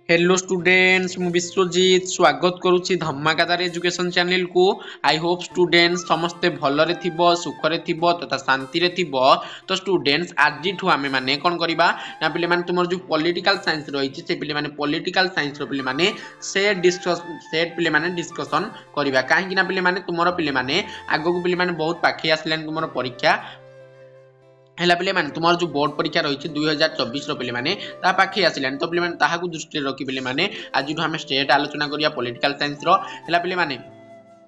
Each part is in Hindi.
हेलो स्टूडेंट्स मु विश्वजीत स्वागत करुच्ची धमाकादार एजुकेशन चैनल को। आई होप स्टूडेंट्स समस्ते भलरे थिबो सुखरे थिबो तथा शांति रे थिबो। तो स्टूडेंट्स आज आमे माने कोन करिबा ना पिले माने तुमर जो पॉलिटिकल साइंस रहिछि से पिले माने पॉलिटिकल साइंस रो पिले माने सेट पिले माने डिस्कशन करिबा काहे कि ना पिले माने तुमर पिले माने आगो को पिले माने बहुत पाखे आसलेन तुमर परीक्षा हेला पिले माने तुमर जो बोर्ड परीक्षा रही 2024 रो पिले माने ता पाखे आसिलान तो पिले माने ताहाकु दृष्टि रखि पिले माने आज हम स्टेट आलोचना करिया पॉलिटिकल साइंस रो हेला पिले माने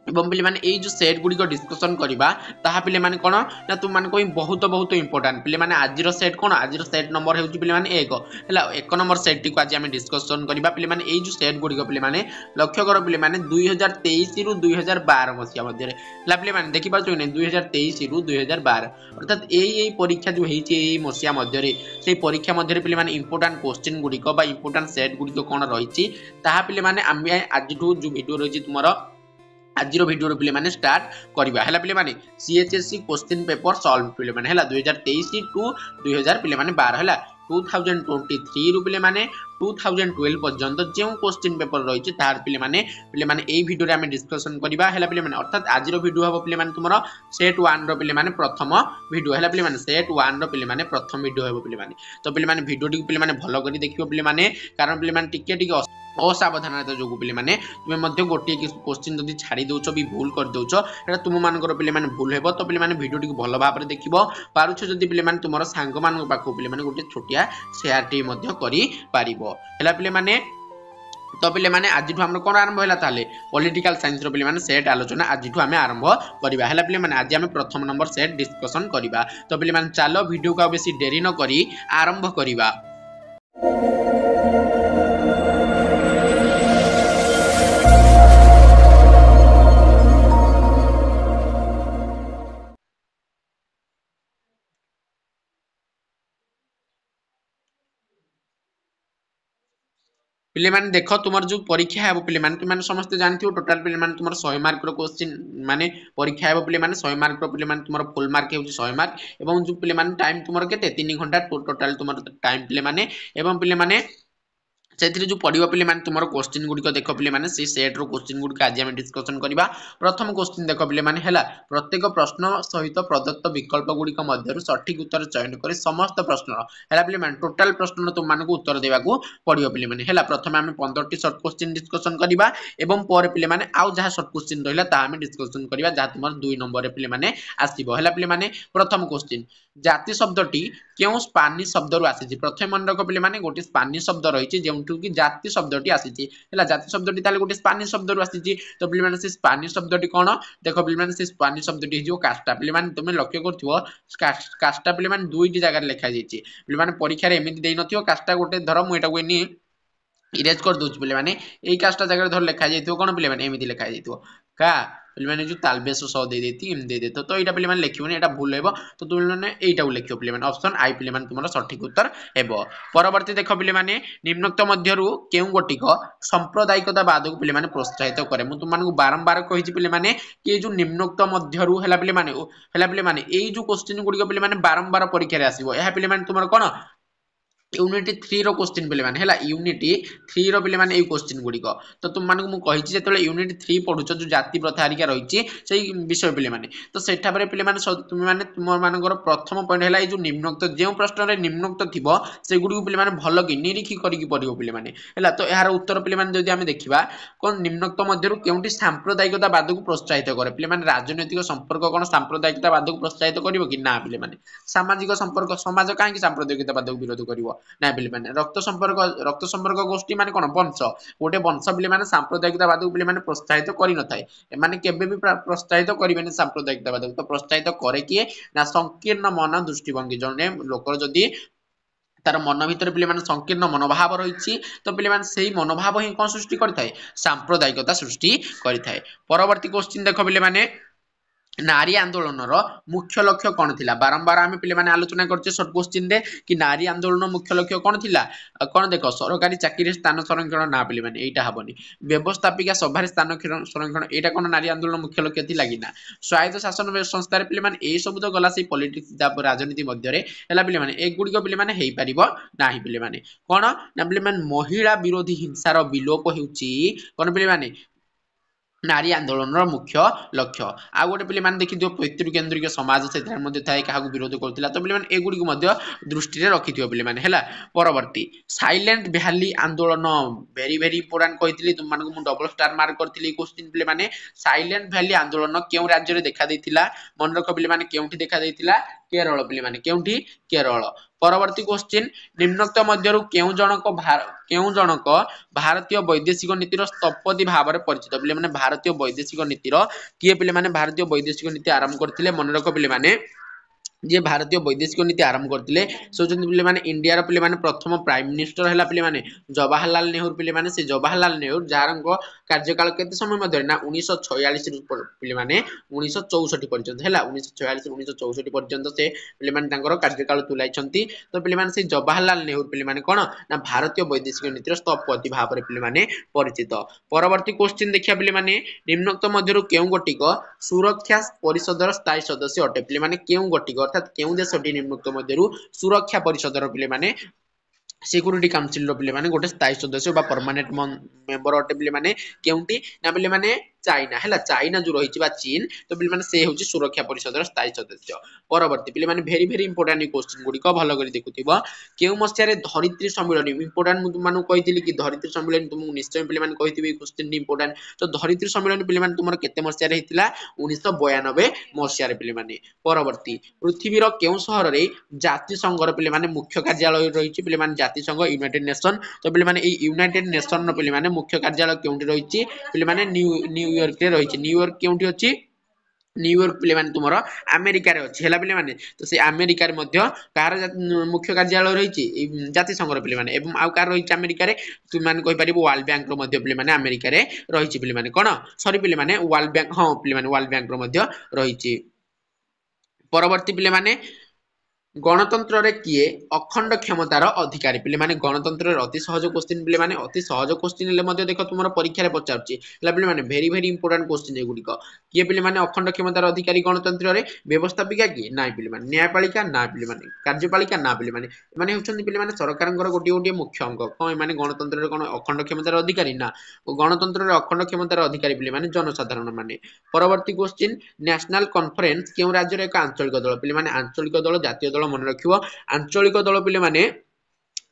एवं पिले माने एई जो सेट गुडी को डिस्कशन करिबा ताहा पिले माने कोन ना तुम मान कोई बहुत इंपोर्टेंट पिले माने आज रो सेट कोन आज रो सेट नंबर हेउची पिले माने 1 हेला 1 नंबर सेट टी को आज हम डिस्कशन करिबा पिले माने एई जो सेट गुडी को पिले माने लक्ष्य करो पिले माने 2023 रु 2012 मसिया मध्ये रे हेला पिले माने देखि पाछो नै 2023 रु 2012 अर्थात एई परीक्षा जो हेची एई मसिया मध्ये रे सेई परीक्षा मध्ये रे पिले माने इंपोर्टेंट क्वेश्चन गुडी को बा इंपोर्टेंट सेट गुडी को कोन रहिची ताहा पिले माने आमे आज जो वीडियो रहिची तुमरो आज वीडियो पिले माने स्टार्ट करबा हला पिले माने सीएचएससी क्वेश्चन पेपर सॉल्व पिले माने हला 2023 टू 2000 पिले माने 12 हला 2023 रु पिले माने 2012 पर्यंत जे क्वेश्चन पेपर रही तार पिले माने एई वीडियो रे हम डिस्कशन करबा हला पिले माने अर्थात आज रो वीडियो हबो पिले माने तुमरो सेट 1 रो पिले माने प्रथम वीडियो हला पिले माने सेट 1 रो पिले माने प्रथम वीडियो हबो पिले माने तो पिले माने वीडियो टी पिले माने भलो करी देखियो पिले माने कारण पिले माने टिके असावधानता जो पिले माने तुमे मध्ये गोटे क्वेश्चन जदी छाडी दोचो भी भूल कर दोचो एटा तुम मानकर पिले माने भूल हेबो तो पिले माने वीडियो टी भलो भाबरे देखिबो पारुछो जदी पिले माने तुमरो सांग मान पाखो पिले माने गोटे छोटिया शेयर टी मध्ये करी पारिबो हला पिले माने तो पिले माने आज हम कोन आरंभ होला ताले पॉलिटिकल साइंस रो पिले माने सेट आलोचना आज हम आरंभ करबा हला पिले माने आज हम प्रथम नंबर सेट डिस्कशन करबा तो पिले माने चलो वीडियो का बेसी देरी न करी आरंभ करबा। पिले माने देखो तुमर जो परीक्षा है पिले माने तुम समस्त जानथि टोटल पिले माने तुमर 100 मार्क रो क्वेश्चन माने परीक्षा है पिले माने 100 मार्क रो पिले माने तुमर फुल मार्क हेउची 100 मार्क एवं जो पिले माने टाइम तुमर केते 3 घंटा टोटल तुमर टाइम पिले माने एवं पिले माने सेथि जो पढ़िबा पिले माने तुमरो क्वेश्चन गुडी को देखो पिले माने से सेट रो क्वेश्चन गुडी का आज हम डिस्कशन करबा। प्रथम क्वेश्चन देखो पिले माने हला प्रत्येक प्रश्न सहित प्रदत्त विकल्प गुडी को मध्यरु सठिक उत्तर चयन करी समस्त प्रश्न हला पिले माने टोटल प्रश्न तुम माने को उत्तर देबा को पड़ियो पिले माने हला प्रथम हम 15 टी शॉर्ट क्वेश्चन डिस्कशन करबा एवं पर पिले माने आउ जहा शॉर्ट क्वेश्चन रहिला ता हम डिस्कशन करबा जहा तुमर 2 नंबर रे पिले माने आसीबो हला पिले माने प्रथम क्वेश्चन जाति शब्दटी केउ स्पेनिश शब्द रु आसी प्रथम मन रखो पिले माने गोटे स्पेनिश शब्द रहिछि जेउठु कि जाति शब्दटी आसी हला जाति शब्दटी ताले गोटे स्पेनिश शब्द रु आसी तो पिले माने से स्पेनिश शब्दटी कोन देखो पिले माने से स्पेनिश शब्दटी जो कास्टा पिले माने तुमे लक्ष्य करथिबो कास्टा पिले माने दुईटी जगह लिखा जाइछि पिले माने परीक्षा रे एमिति देइ नथियो कास्टा गोटे धर मु एटा को एनी इरेज कर दोछ पिले माने एई कास्टा जगह धर लिखा जाइथिबो कोन पिले माने एमिति लिखा जाइथिबो का पिले माने जो तालबेस 100 दे देती एम दे देतो तो एटा पिले माने लिखिबोनी एटा भूल हेबो तो तुम माने एटा को लिखियो पिले माने ऑप्शन आई पिले माने तुमरो सठिक उत्तर हेबो। परवर्ती देखो पिले माने निम्नोक्त मध्यरु केउ गोटिक सांप्रदायिकतावाद को पिले माने प्रोत्साहित करे मु तुम माने बारंबार कहिछि पिले माने कि जो निम्नोक्त मध्यरु हला पिले माने एई जो क्वेश्चन गुडी को पिले माने बारंबार परीक्षा रे आसीबो एहा पिले माने तुमरो कोन यूनिटी 3 रो क्वेश्चन पिले माने हला यूनिटी 3 रो पिले माने ए क्वेश्चन गुडी को तो तुम माने मु कहिछि जेतले यूनिटी 3 पढुछ जो जाति प्रथा हरिका रहिछि सेही विषय पिले माने तो सेठा परे पिले माने तुम माने तुम मानकर प्रथम पॉइंट हला ए जो निम्नोक्त जे प्रश्न रे निम्नोक्त थिबो से गुडी को पिले माने भलो कि निरीखि करिकि पढिबो पिले माने हला तो एहार उत्तर पिले माने जदि हम देखिबा कोन निम्नोक्त मध्यरु केउटी सांप्रदायिकतावाद को प्रोत्साहित करे पिले माने राजनैतिक संपर्क कोन सांप्रदायिकतावाद को प्रोत्साहित करिवो कि ना पिले माने सामाजिक संपर्क समाज काहे कि सांप्रदायिकतावाद को विरोध करिवो ना पिले माने रक्त संपर्क गोष्ठी माने कोन वंश गोटे वंश पिले माने सांप्रदायिकतावाद को पिले माने प्रोत्साहित करि न थाए माने केबे भी प्रोत्साहित करिबेनी सांप्रदायिकतावाद को तो प्रोत्साहित करे किए ना संकीर्ण मन दृष्टिभंगी जने लोकर जदी तार मन भीतर पिले माने संकीर्ण मनोभाव रहिछि तो पिले माने सेही मनोभाव ही कोन सृष्टि करि थाए सांप्रदायिकता सृष्टि करि थाए। परवर्ती क्वेश्चन देखो पिले माने नारी आंदोलन मुख्य लक्ष्य कौन थिला बारंबार आम पे आलोचना करछे शॉर्ट क्वेश्चन रे कि नारी आंदोलन मुख्य लक्ष्य कौन थिला कौन देख सरकारी चाकरी स्थान संरक्षण ना पे एटा हबनी व्यवस्थापिका सभा स्थान संरक्षण एटा कौन नारी आंदोलन मुख्य लक्ष्य थिला कि ना स्वायत्त शासन संस्था पे ए सब तो गला से पॉलिटिक्स राजनीति मध्य है पे एगुड़िक पे हेई पारिबो नाही पे कौन ना पे महिला विरोधी हिंसार विलोप होउची कौन पे नारी आंदोलन मुख्य लक्ष्य आ गोटे पे देखी पैतृ केन्द्रिक समाज से क्या विरोध करुला तो पे एगुड़ी दृष्टि रखि पे परवर्ती साइलेंट वैली आंदोलन वेरी वेरी इंपोर्टेंट कही तुमको डबल स्टार मार्क करी क्वेश्चन पे साइलेंट वैली आंदोलन क्यों राज्य में देखा मन रख पे क्योंठी देखा केरल पे क्योंठी केरल परवर्ती क्वेश्चन निम्नोक्त मध्यरु केउ जनक भारतीय वैदेशिक नीतिर स्थपति भाव में परिचित पे भारतीय वैदेशिक नीतिर किए पे भारतीय वैदेशिक नीति आरंभ करते मन रख पे जे भारतीय वैदेशिक नीति आरंभ करते पे इंडिया पे प्रथम प्राइम मिनिस्टर है पे जवाहरलाल नेहरू पे से जवाहरलाल नेहरू जार कार्यकाल केते समय मध्य ना 1946 पे 1964 पर्यंत है 1946 1964 पर्यंत से पे कार्यकाल तुलाई तो पे से जवाहरलाल नेहरू पे कौन ना भारतीय वैदेशिक नीतिर स्थपति भाव में पे परिचित परवर्ती क्वेश्चन देखिए पे निम्नोक्त मध्यरु केउ गोटिक सुरक्षा परिषदर स्थायी सदस्य अटे पे केउ गोटिक अर्थात केउ देशटी निम्नोक्त मध्यरु सुरक्षा परिषदर पे सिक्यूरीटी काउंसिल पे गोटे स्थायी सदस्य परमानेंट मेंबर अटे पे केउटी ना पे चाइना है चाइना जो रही चीन तो पे से हूँ सुरक्षा परिषदर स्थायी सदस्य परवर्ती पे भेरी भेरी इंपोर्टेंट क्वेश्चन गुड़िक भल कर देखुव केउ मसीह धरित्री सम्मिलन इंपोर्टेंट मुझे कही कि धरित्री सम्मिलन तुमको निश्चय पे कही क्वेश्चन इंपोर्टेंट तो धरित्री सम्मिलन पे तुम केते मसीह 1992 मसीह पे परवर्ती पृथ्वीर केउ सहर में जातिसंघर पे मुख्य कार्यालय रही पे जातिसंघ यूनाइटेड नेशन तो पे यूनाइटेड नेशन पे मुख्य कार्यालय क्योंटी रही पे न्यूयॉर्क रही न्यूयॉर्क क्योंटी अच्छी न्यूयॉर्क पे तुम अमेरिका अच्छी है पे तो से अमेरिका कार मुख्य कार्यालय रही जातिसंघर पे आउ कार रही अमेरिका तुम कहीपर वर्ल्ड बैंक पे अमेरिका रही पे कौन सरी पे वर्ल्ड बैंक हाँ पे वर्ल्ड बैंक रही परवर्ती पे गणतंत्र रे किए अखंड क्षमतार अधिकारी पे गणतंत्र अति सहज क्वेश्चन पे अति सहज क्वेश्चन देख तुम परीक्षा पचार पे भेरी भेरी इंपोर्टेंट क्वेश्चन एगुड़िक किए पे अखंड क्षमतार अधिकारी गणतंत्र रे व्यवस्थापिका किए ना पे न्यायपालिका ना पे कार्यपालिका ना पे पे सरकार गोटे गोटे मुख्य अंग कौन ए गणतंत्र कौन अखंड क्षमतार अधिकारी ना गणतंत्र अखंड क्षमतार अधिकारी पे जनसाधारण माने परवर्ती क्वेश्चन नेशनल कॉन्फ्रेंस क्यों राज्य एक आंचलिक दल पे आंचलिक दल जातीय दल मन रखियो आंचलिक दल पे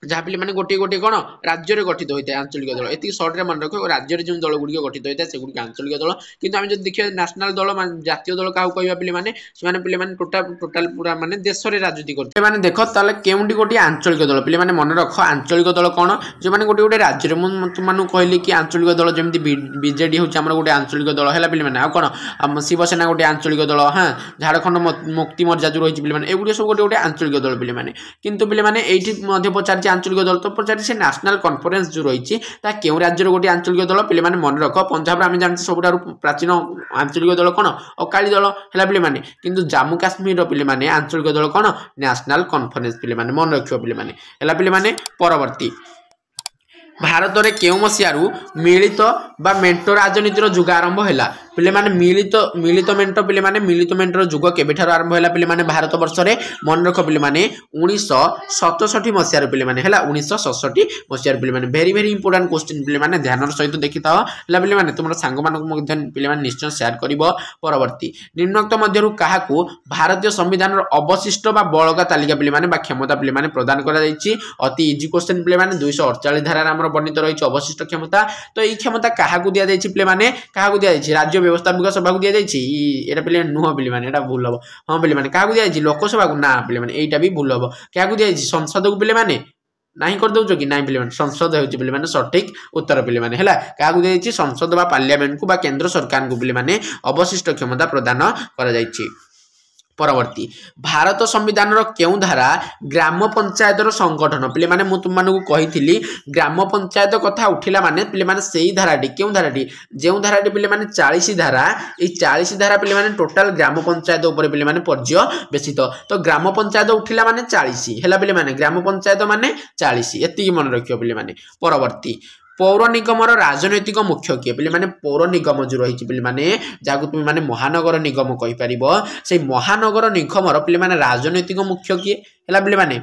जहाँ पे गोटे गोटे कौन राज्य में गठित होता है आंचलिक दल ये शॉर्ट रे मन रखो राज्य में जो दल गुड़िक गठित होता है से आंचलिक दल किंतु आम जब देखिए नेशनल दल जातीय दल क्या कहवा पे टोटाल पूरा माने देश में राजनीति करते देख ताले केउंटी गोटे आंचलिक दल पे मन रख आंचलिक दल कौन जो मैंने गोटे गोटे राज्य में तुमको कहली कि आंचलिक दल जमी बीजेडी हूँ गोटे आंचलिक दल है पे कौन शिवसेना गोटे आंचलिक दल हाँ झारखंड मुक्ति मोर्चा जो रही पे एगुड़ी सब गोटे गोटे आंचलिक दल पे कितु पे ये पचार आंचलिक दल तो पचार से नेशनल कॉन्फ्रेंस जो रही क्यों राज्य रोटे आंचलिक दल पे मन रख पंजाब आम जानते सब प्राचीन आंचलिक दल कौन अकाली दल है पे किंतु जम्मू काश्मीर पे आंचलिक दल कौन नेशनल कॉन्फ्रेंस पे मन रख पे परवर्ती भारत में केउ मसीहारू मिलित बा मेंटो राजनीतिर जुग आरंभ है पे मिलित मेंटो पे मिलित मेंटर जुग केबेठार आरंभ है पे भारत वर्ष में मन रख पे 1967 मसीह पे 1967 मसीह पे भेरी भेरी इंपोर्टेंट क्वेश्चन पे ध्यान सहित देखी था पे तुम सांग पे निश्चय शेयर कर परवर्ती निम्नोक्त मध्यरु काहाकू भारतीय संविधान अवशिष्ट बा बलगा तालिका पे क्षमता पे प्रदान कर अति इजी क्वेश्चन पे 248 धारा वर्णित रही अवशिष्ट क्षमता तो ये क्षमता क्या दि जाए क्या दि जाए राज्य व्यवस्थापिक सभा को दि जाए पे नुह पे भूल हम हाँ पे क्या दि जाए लोकसभा को ना पे यहाँ भी भूल हम क्या दि जाए संसद को पे नहीं कर दौ कि ना पे संसद हो सठिक उत्तर पे है क्या दि जाए संसद बा पार्लियामेंट को केंद्र सरकार को पे अवशिष्ट क्षमता प्रदान कर परवर्ती भारत संविधान केउ धारा ग्राम पंचायत संगठन पे मैंने तुमको कही ग्राम पंचायत कथा उठिला माने पे मैंने से ही धाराटी केउ धाराटी जो धाराटी पे मैंने 40 धारा ये 40 धारा पे मैंने टोटाल ग्राम पंचायत पे मैंने पर्यवेसित तो ग्राम पंचायत उठिला माने 40 है पे मैंने ग्राम पंचायत माने 40 एति मन रखियो पे मैंने परवर्ती पौर निगम राजनैतिक मुख्य किए पे मैंने पौर निगम जो रही पे मैंने जहाँ तुम मैंने महानगर निगम कहीपर से महानगर निगम पे मैंने राजनैतिक मुख्य किए है पे मैंने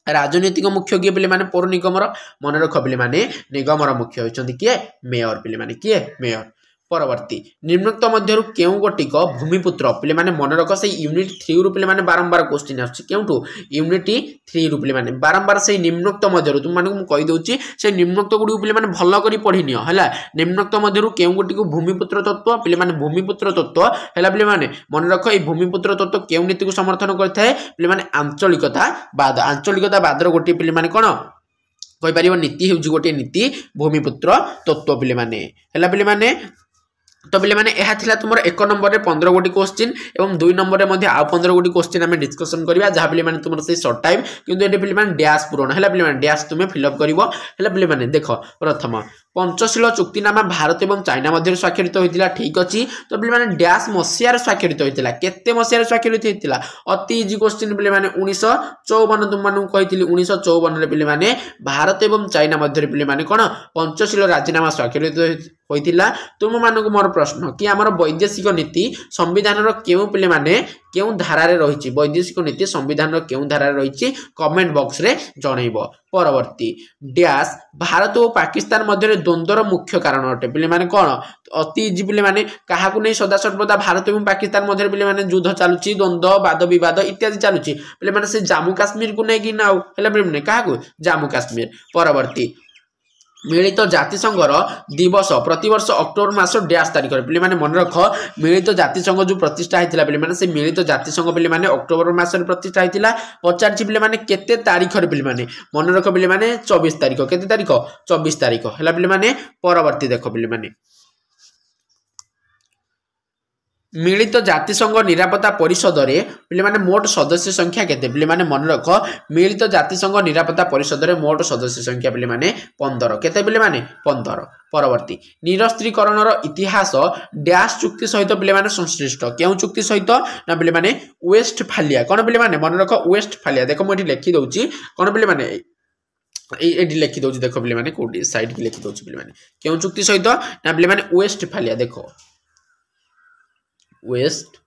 राजनैतिक मुख्य किए पे मैंने पौर निगम मन रख पे मैंने निगम मुख्य होती किए मेयर पे मैंने किए मेयर परवर्ती निम्नोक्त मध्य केउ गोटिक भूमिपुत्र पे मैंने मन रख से यूनिट 3 पे मैंने बारंबार क्वेश्चन आसुठू यूनिट 3 पे मैंने बारंबार से निम्नोक्त मध्य तुम मानक कही दूसरी से निम्नोक्त गुड़ी पे मैंने भल कर पढ़ी नियो है निम्नोक्त मध्य केउ गोटिक भूमिपुत्र तत्व पे मैंने भूमिपुत्र तत्व है पे मैंने मन रख ये भूमिपुत्र तत्व केउ नीति को समर्थन करता पे मैंने आंचलिकतावाद गोटे पे मैंने कौन कहीपर नीति हूँ गोटे नीति भूमिपुत्र तत्व पे मैंने है पे मैंने तो पे मैंने यह था तुम 1 नंबर 15 गोटी क्वेश्चन और 2 नंबर में आउ 15 गोटी क्वेश्चन आम डिस्कसन करवा जहाँ पे मैंने तुम से सर्ट टाइम किंतु ये पे डैश पूरण है पे डैश तुम्हें फिलअप कर पे देख प्रथम पंचशील चुक्तिनामा भारत और चाइना मध्य स्वाक्षरित होता ठीक अच्छी तो पे मैंने डैश मसीहार स्वाक्षरित होता केते मसीहार स्वाक्षरित होता अति इजी क्वेश्चन पे मैंने 1954 तुमको कही 1954 पे मैंने भारत और चाइना मध्य पे मैंने कौन पंचशील राजीनामा स्वाक्षरित होता तुम मानक मोर प्रश्न कि आमर वैदेशिक नीति संविधान केउ पे मैंने केउ धारा रही वैदेशिक नीति संविधान केउ धारा रही कमेंट बॉक्स रे जनइब परवर्ती डैश भारत और पाकिस्तान मध्य द्वंद्वर मुख्य कारण अटे पे मैंने कौन अति इजी पे मैंने क्या नहीं सदा सर्वदा भारत और पाकिस्तान मध्य पे मैंने युद्ध चलुची द्वंद्व वाद विवाद इत्यादि चलुची पे मैंने से जम्मू काश्मीर को नहीं ना है क्या जम्मू काश्मीर परवर्ती मिलित जातिसंघर दिवस प्रतिवर्ष अक्टोबर मास डैश तारीख पे मैंने मन रख मिलित जातिसंघ जो प्रतिष्ठा होता पे मैंने से मिलित जातिसंघ पे मैंने अक्टोबर मास प्रतिष्ठा होता पचार पे मैंने केते तारीख पे मैंने मन रख पे मैंने 24 तारीख केते तारीख 24 तारीख है पे मैंने परवर्ती देख पे मैंने मिलित जातिसंघ निरापत्ता परिषद पे मैंने मोट सदस्य संख्या केते पे मैंने मन रख मिलित जातिसंघ निरापत्ता परिषद मोट सदस्य संख्या पे मैंने 15 केते पे मैंने 15 परवर्ती निरस्त्रीकरण इतिहास डैश चुक्ति सहित पे मैंने संश्लिष्ट क्यों चुक्ति सहित ना पे मैंने वेस्टफालिया कौन पे मैंने मन रख वेस्टफालिया देख मुझे लिखी दूसरी कौन पे मैंने ये लिखी दूसरी देख पे मैंने कोडी साइड की लिखी दूसरी पे मैंने क्यों चुक्ति सहित ना पे मैंने वेस्टफालिया देखो वेस्ट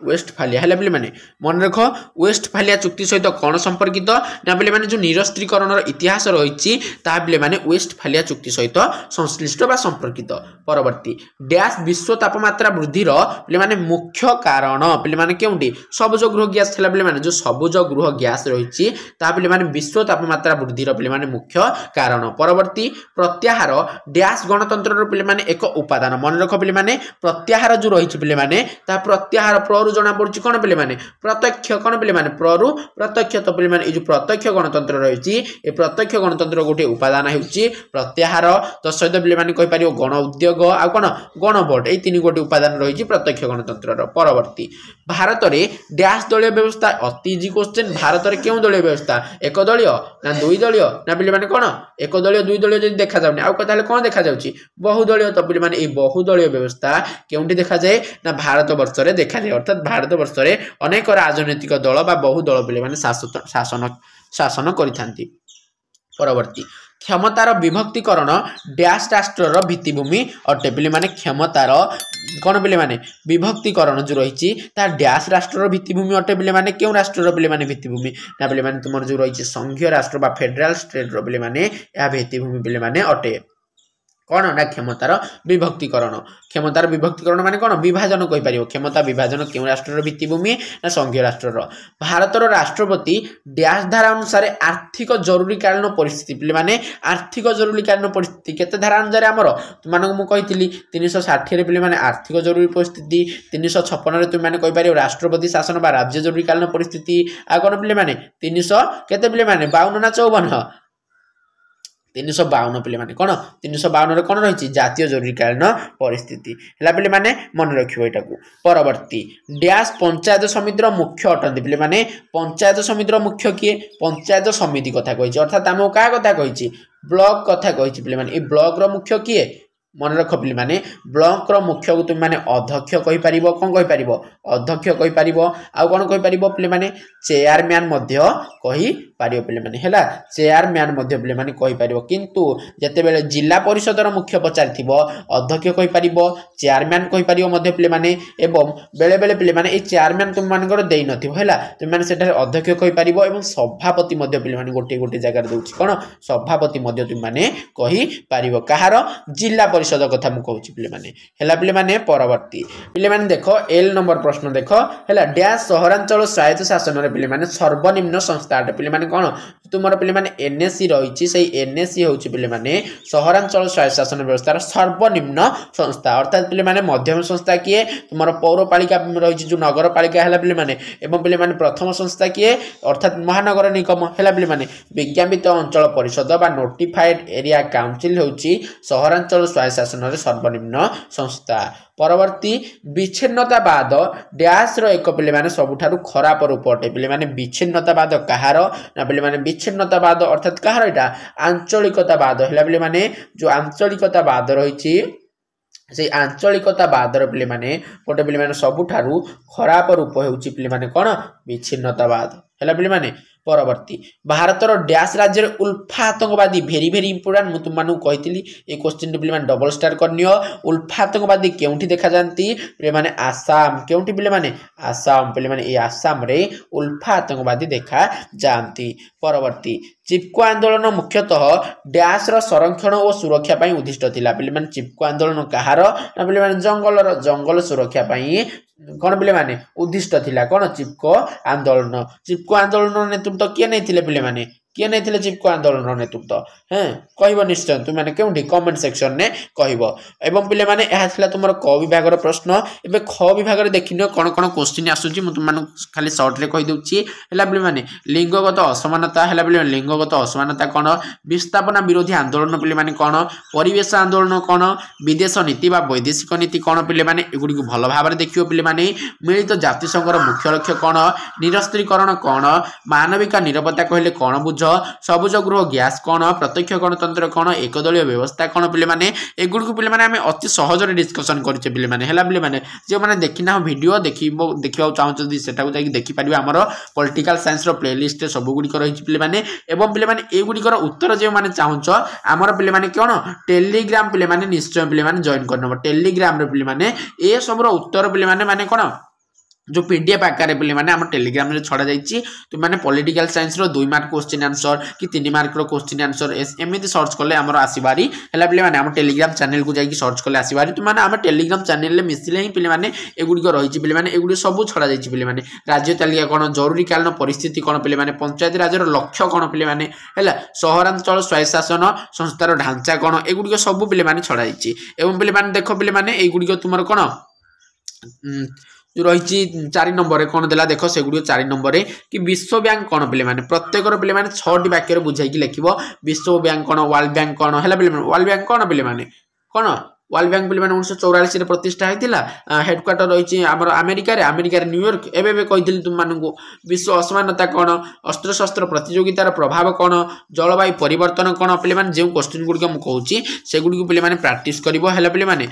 वेस्टफालिया है पे मैंने मन रख वेस्टफालिया चुक्ति सहित कौन संपर्कित ना पे मैंने जो निरस्त्रीकरण इतिहास रही पे मैंने वेस्टफालिया चुक्ति सहित संश्लिष्ट बा संपर्कित परवर्ती डैश विश्व तापमात्रा वृद्धिर पे मैंने मुख्य कारण पे मैंने क्योंटी सबुज गृह गैस था पे मैंने जो सबुज गृह गैस रही पे मैंने विश्व तापमात्रा वृद्धिर पे मैंने मुख्य कारण परवर्ती प्रत्याहार डैश गणतंत्र पे मैंने एक उपादान मन रख पे मैंने प्रत्याहार जो रही पे मैंने प्रत्याहार प्ररु जना पड़ी कौन पे मैंने प्रत्यक्ष कौन पे मैंने प्ररु प्रत्यक्ष तो पे मैंने जो प्रत्यक्ष गणतंत्र रही प्रत्यक्ष गणतंत्र गोटे उपादान होउची प्रत्याहार तो सहित पे मैंने कहि पारियो गण उद्योग आ कौन गण भोट ये 3 गोटे उपादान रही प्रत्यक्ष गणतंत्र परवर्ती भारत में डैश दलीय व्यवस्था अति इजी क्वेश्चन भारत में क्यों दलीय व्यवस्था एक दलीय ना 2 दलीय ना पे मैंने कौन एक दलीय 2 दलीय जब देखा जाऊनी आउ कथा कौन देखा जाउची बहुदलीय तो पे मैंने बहुदलीय व्यवस्था केउंटी देखा जाए ना भारत वर्ष रे देखा जाए अर्थात भारत वर्ष रे अनेक राजनैतिक दल बा बहुदल पे मैंने शासन करिथांती परवर्ती क्षमतार विभक्तिकरण डैश राष्ट्रर भित्तिभूमि अटे पे मैंने क्षमतार कौन पे मैंने विभक्तिकरण जो रही डैश राष्ट्रर भित्तिभूमि अटे पे मैंने क्यों राष्ट्रर पे मैंने भित्तिभूमि ना पे मैंने तुम जो रही संघीय राष्ट्र बा फेडराल स्टेट पे मैंने यह भित्तिभूमि पे मैंने अटे कौन ना क्षमतार विभक्तिकरण माने कौन विभाजन कहि पारियो क्षमता विभाजन क्यों राष्ट्रर भित्तिभूमि ना संघीय राष्ट्रर भारतर राष्ट्रपति डैश धारा अनुसार आर्थिक जरूरीकालीन परिस्थिति पे माने आर्थिक जरूरीकालीन परिस्थिति केते धारा अनुसार आमर तुमको मु कहितली 360 पे माने आर्थिक जरूरी परिस्थिति 356 रे तुम माने कहि पारियो राष्ट्रपति शासन बा राज्य जरूरीकालीन परिस्थिति आ कोन पे माने 300 केते पे माने 52 ना 54 352 पिले माने कोन 352 रे कोन रहिछि जातीय जरूरीकालीन परिस्थिति हला पिले माने मन रखियो एटाकू परवर्ती डैश पंचायत समितिर मुख्य अटंती पिले माने पंचायत समितिर मुख्य किए पंचायत समिति कथा कहिछि अर्थात हम का कथा कहिछि ब्लॉक कथा कहिछि पिले माने ए ब्लॉक रो मुख्य किए मन रख पिले माने ब्लॉक रो मुख्य को तुम माने अध्यक्ष कहि परिबो कोन कहि परिबो अध्यक्ष कहि परिबो आ कोन कहि परिबो पिले माने चेयरमैन मध्य कहि पारियो पिले माने हैला चेयरमैन मध्य पिले माने कहि परिबो किंतु जते बेले जिला परिषद रो मुख्य पचारिथिबो अध्यक्ष कहि परिबो चेयरमैन कहि परिबो मध्य पिले माने एवं बेले बेले पिले माने ए चेयरमैन तुम मानकर देई नथिबो हैला तुम माने सेटा अध्यक्ष कहि परिबो एवं सभापति मध्य पिले माने गोटे गोटे जगह दोछि कोन सभापति मध्य तुम माने कहि परिबो कहारो जिला परिषद कथा मु कहूछि पिले माने हैला पिले माने परवर्ती पिले माने देखो एल नंबर प्रश्न देखो हैला डैश सहरांचल स्वायत्त शासन रे पिले माने सर्वनिम्न संस्था पिले माने कोन तुमर पिले माने एनएससी रहिछि सेही एनएससी होछि पिले माने सहरांचल स्वायत्त शासन व्यवस्था सर्वनिम्न संस्था अर्थात पिले माने मध्यम संस्था किए तुमर पौरपालिका रहिछि जो नगरपालिका हैला पिले माने एवं पिले माने प्रथम संस्था किए अर्थात महानगर निगम हैला पिले माने विज्ञापित अंचल परिषद बा नोटिफाइड एरिया काउंसिल होछि सहरांचल स्वायत्त शासन रे सर्वनिम्न संस्था परवर्ती विच्छिन्नतावाद डैश रो एक पिले माने सबुठारु खराब रूप अटे पिले माने विच्छिन्नतावाद कहार ना पिले माने विच्छिन्नतावाद अर्थात कहार एटा आंचलिकतावाद हैला पिले माने जो आंचलिकतावाद रहिछि से आंचलिकतावाद रो पिले माने गोटे पिले माने सबुठारु खराब रूप हेउछि पिले माने कोन विच्छिन्नतावाद हैला पिले माने परवर्ती भारतर डैश राज्य उल्फा आतंकवादी भेरी भेरी इंपोर्टेंट मु तुम कही ए क्वेश्चन पिले माने डबल स्टार करनियो उल्फा आतंकवादी केउठी देखा जानती पिले माने आसाम केउठी पिले माने आसाम पिले माने ए आसाम रे उल्फा आतंकवादी देखा जानती परवर्ती चिपको आंदोलन मुख्यतः डैश रो संरक्षण और सुरक्षा पई उद्दिष्ट थिला पिले माने चिपको आंदोलन कहार ना पिले माने जंगल सुरक्षा पई कोन पिले माने उद्दिष्ट थिला कोन चिपको आंदोलन नेतृत्व किए नहीं थिले पिले माने किए नहीं थिले चिपको आंदोलन नेतृत्व हैं कहबो निश्चय तुम माने केउठी कमेंट सेक्शन ने कहबो एवं पिले माने एहा थिला तुमर क विभाग रो प्रश्न एबे ख विभाग रे देखिनो कोन कोन क्वेश्चन आसुची मु तुम माने खाली शॉर्ट रे कहि दउची हैला पिले माने लिंगगत असमानता हैला पिले लिंगगत असमानता कोन विस्थापना विरोधी आंदोलन पिले माने कोन परिवेश आंदोलन कोन विदेश नीति बा वैदेशिक नीति कोन पिले माने एगुडी को भलो भाबरे देखियो पिले माने मिलित जाति संघ रो मुख्य लक्ष्य कोन निरस्त्रीकरण कोन मानविक निरापत्ता कहले कोन बुझ सबुज गृह गैस कोन प्रत्यक्ष गणतंत्र कोन एकदलीय व्यवस्था कोन पिले माने एगुडी को पिले माने हमें अति सहज रे डिस्कशन करछे पिले माने हैला पिले माने जे माने देखिना वीडियो देखिबो चाहौ जदी सेटा को जाई देखि परिबे हमरो पॉलिटिकल साइंस रो प्लेलिस्ट रे सब गुडी को रहिछि पिले माने एवं पिले माने ए गुडी को उत्तर जे माने चाहौछ हमरो पिले माने कोन टेलीग्राम पिले माने निश्चय पिले माने जॉइन करनबो टेलीग्राम रे पिले माने ए सब रो उत्तर पिले माने कोन जो पीडीएफ आकार पिले माने हम टेलीग्राम रे छडा जाईची तुम माने पॉलिटिकल साइंस रो 2 मार्क क्वेश्चन आंसर कि 3 मार्क रो क्वेश्चन आंसर एमिति सर्च करले हमर आसीबारी हैला पिले माने हम टेलीग्राम चैनल को जाई कि सर्च करले आसीबारी तुम माने हम टेलीग्राम चैनल ले मिसिले ही पिले माने एगुडी को रहिची पिले माने एगुडी सब छडा जाईची पिले माने राज्य तालिका कोन जरूरी कालीन परिस्थिति कोन पिले माने पंचायत राज रो लक्ष्य कोन पिले माने हैला सहरांचल स्वायत्त शासन संस्थार ढांचा कोन एगुडी को सब पिले माने छडा जाईची एवं पिले माने देखो पिले माने एगुडी को तुमर कोन जो रही 4 नंबर कौन देला देख से गुडी 4 नंबर कि विश्व बैंक कौन पिले माने प्रत्येक पिले माने 6टी वाक्य रे बुझाई कि लिखिबो विश्व बैंक कौन वर्ल्ड बैंक कौन हैला पिले माने वर्ल्ड बैंक कौन पिले माने कौन वर्ल्ड बैंक पिले माने 1944 रे प्रतिष्ठा हेतिला हेडक्वार्टर रही हमर अमेरिका रे न्यूयॉर्क एबे कहिथिल तुम मानकु विश्व असमानता कौन अस्त्र शस्त्र प्रतियोगितार प्रभाव कौन जलवायु परिवर्तन कौन पिले माने जे क्वेश्चन गुडी को मु कहूची से गुडी को पिले माने प्रैक्टिस करिवो हैला पिले माने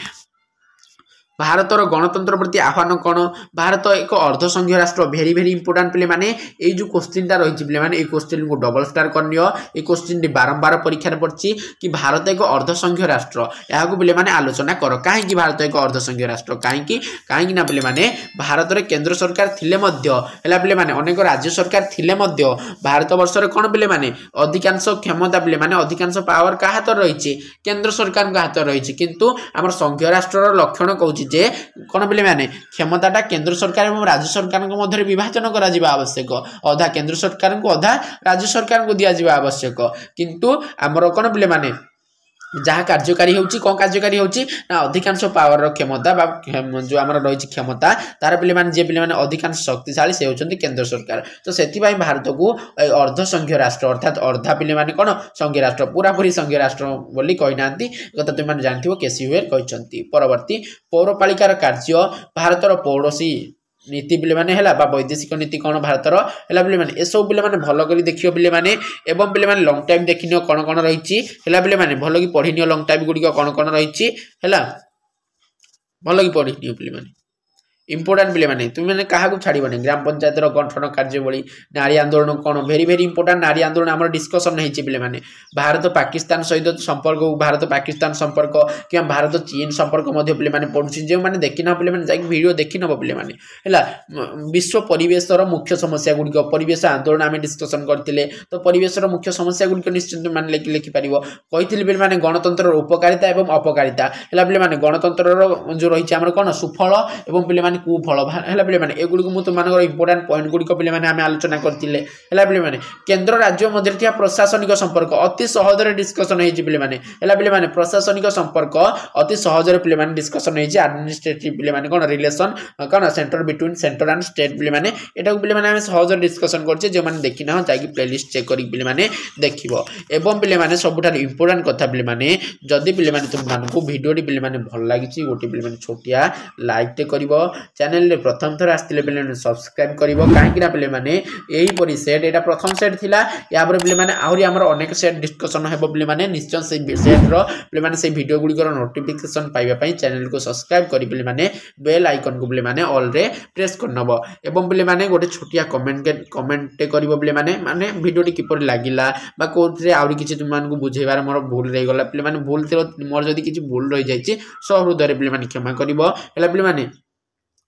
भारतर गणतंत्र प्रति आह्वान कौन भारत एक अर्धसंघीय राष्ट्र भेरी भेरी इंपोर्टेंट पिले माने ए जो क्वेश्चन टा रही पिले माने ए क्वेश्चन को डबल स्टार करनियो ए क्वेश्चन टी बारंबार परीक्षा रे पड़ची कि भारत एक अर्धसंघीय राष्ट्र यहा को पिले माने आलोचना करो काहे कि भारत एक अर्धसंघीय राष्ट्र काहे कि ना पिले माने भारत रे केंद्र सरकार थिले मध्य हैला पिले माने अनेक राज्य सरकार थिले मध्य भारत वर्ष रे कोन पिले माने अधिकांश क्षमता पिले माने अधिकांश पावर का हाथ रहिछि केंद्र सरकार का हाथ रहिछि किंतु हमर संघीय राष्ट्र रो लक्षण कहूछि जे कोन पिले माने क्षमताटा केंद्र सरकार एवं राज्य सरकार को मध्य विभाजन करा जिबा आवश्यक अधा केंद्र सरकार को अधा राज्य सरकार को दिया जिबा आवश्यक किंतु हमर कोन पिले माने जहाँ कार्यकारी होची कौन कार्यकारी होची ना अधिकांश पावर क्षमता बा जो आमर रही क्षमता तार पे जे पे अधिकांश शक्तिशाली से होचंती केंद्र सरकार तो सेति भारत को अर्ध संघीय राष्ट्र अर्थात अर्धा पे कौन संघीय राष्ट्र पूरा पूरी संघीय राष्ट्र बोली कही ना कथा तुम जानथिबो केसी हुएर कहचंती। परवर्ती पौरपालिकार कार्य भारतर पड़ोसी नीति पे वैदेशिक नीति कौन भारतर है पे ए सब पे भल कर देखियो पे एवं पे लंग टाइम देखनी कौन कौन रही पे भल कि पढ़ी नियो लंग टाइम गुड़िक कौन कौन रही भल कि पढ़ी नियो पे इंपोर्टाट पे मैंने तुम मैंने क्या छाड़बनी ग्राम पंचायत गठन कार्यवली नारी आंदोलन कौन भेरी भेरी इंपोर्टाट नारी आंदोलन आम डिस्कसन होने भारत पाकिस्तान सहित संपर्क भारत पाकिस्तान संपर्क कि भारत चीन संपर्क पे पढ़ुची जो मैंने देखी ना पे वीडियो देखी नब पे विश्व परिवेश मुख्य समस्या गुड़िक परिवेश आंदोलन आम डिस्कसन करते तो परिवेश मुख्य समस्या गुड़िक निश्चित मान लिखिपार कही पे गणतंत्र उपकारिता और अपकारिता है पे गणतंत्र जो रही है कौन सुफल और पे कुफल है पे एगुड़ी मुझे तुम इंपोर्टाट पॉइंट गुड़िक पे आम आलोचना करते पे केन्द्र राज्य मध्य प्रशासनिक संपर्क अति सहजरे डिस्कसन पे प्रशासनिक संपर्क अति सहजरे पे डिस्कसन एडमिनिस्ट्रेटिव पे कौन रिलेसन कौन centre between centre and state पे यहाँ पे सहज डिस्कसन करछे जो मैंने देखी ना जाकि प्लेलिस्ट चेक कर पे देखिबो एवं पे सबुठार इंपोर्टाट कथा पे जदि पे तुमको वीडियो पे भल लगी गोटे पे छोटिया लाइक करिवो चैनल रे प्रथम थर आस्तिले पे सब्सक्राइब करिवो काहेकि पे यही परी सेट एटा प्रथम सेट थिला या पर पे आहुरी हमर अनेक सेट डिस्कशन हेबो पे निश्चय से सेट रो पे से वीडियो गुड़िकर नोटिफिकेशन पाइबा पई चैनल को सब्सक्राइब करि पे बेल आइकन को पे ऑल रे प्रेस कर नबो एवं पे गोटे छोटिया कमेंट करिवो पे माने वीडियो टी किपर लागिला बा कोथरे आउरी किछि तुमन को बुझेबार मोर भूल रहि गला पे भूल मोर जदी किछि भूल रहि जाइछि सहृदय पे क्षमा करिवो हला पे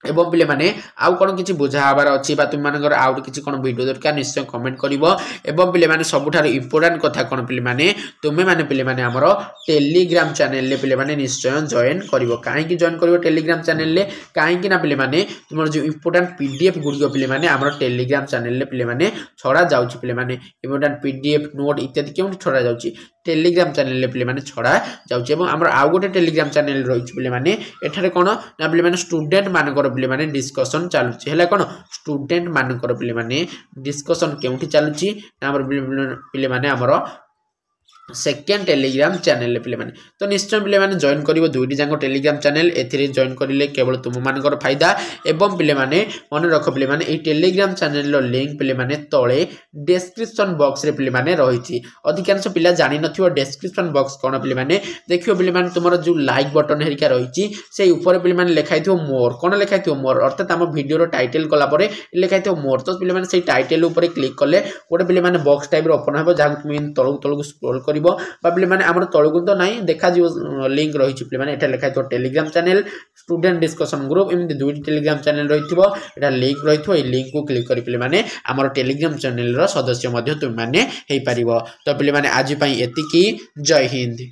एवं पे आउ कौन किसी बुझा हबार अच्छी तुम मानकर आउ किसी कौन वीडियो दरकार निश्चय कमेंट करिवो एवं पे सबुठार इंपोर्टाट कथा कौन पे तुम्हें माने पे आमर टेलीग्राम चैनल पे निश्चय जॉइन करिवो काहेकि जॉइन करिवो टेलीग्राम चैनल काहेकि ना पे तुम जो इंपोर्टाट पीडीएफ गुड़िक पे आमर टेलीग्राम चैनल पे छड़ा जाउछि पे इंपोर्टाट पीडीएफ नोट इत्यादि क्यों छड़ा जाउछि टेलीग्राम चैनल पे छड़ा जाउछि एवं आमर आउ गोटे टेलीग्राम चैनल रही पे एठारे कौन ना पे स्टूडेंट मानकर पे डिस्कसन चलुची है कौन स्टूडेंट मानकर पे डिस्कसन केउठी चलुची पे आमर सेकेंड टेलीग्राम चैनल पे तो निश्चय पे जॉइन कर दुईटी जाक टेलीग्राम चैनल ए जॉइन करेंगे केवल तुम मान फायदा एवं पे मन रख पे टेलीग्राम चैनल लिंक पे तले डिस्क्रिप्शन बॉक्स रे पे रही अधिकांश पिला जानी नथिबो डिस्क्रिप्शन बॉक्स कौन पे देखियो पे तुम जो लाइक बटन हेरिका रही से ऊपर पे लिखाई मोर कौन लिखाई मोर अर्थात आम वीडियो टाइटल कलापर लिखाई मोर तो पे से टाइटल उपर क्लिक कले गोटे पे बॉक्स टाइप ओपन हो जहाँ तुम तलू स्क्रॉल कर आम तलू तो ना देखा लिंक रही पे लिखा Telegram channel student discussion group एमती दुईटी टेलीग्राम चैनल रही लिंक रही लिंक को क्लिक कर पे आम टेलीग्राम चैनल सदस्य तुम मैंने तो पे आज एतिकी जय हिंद।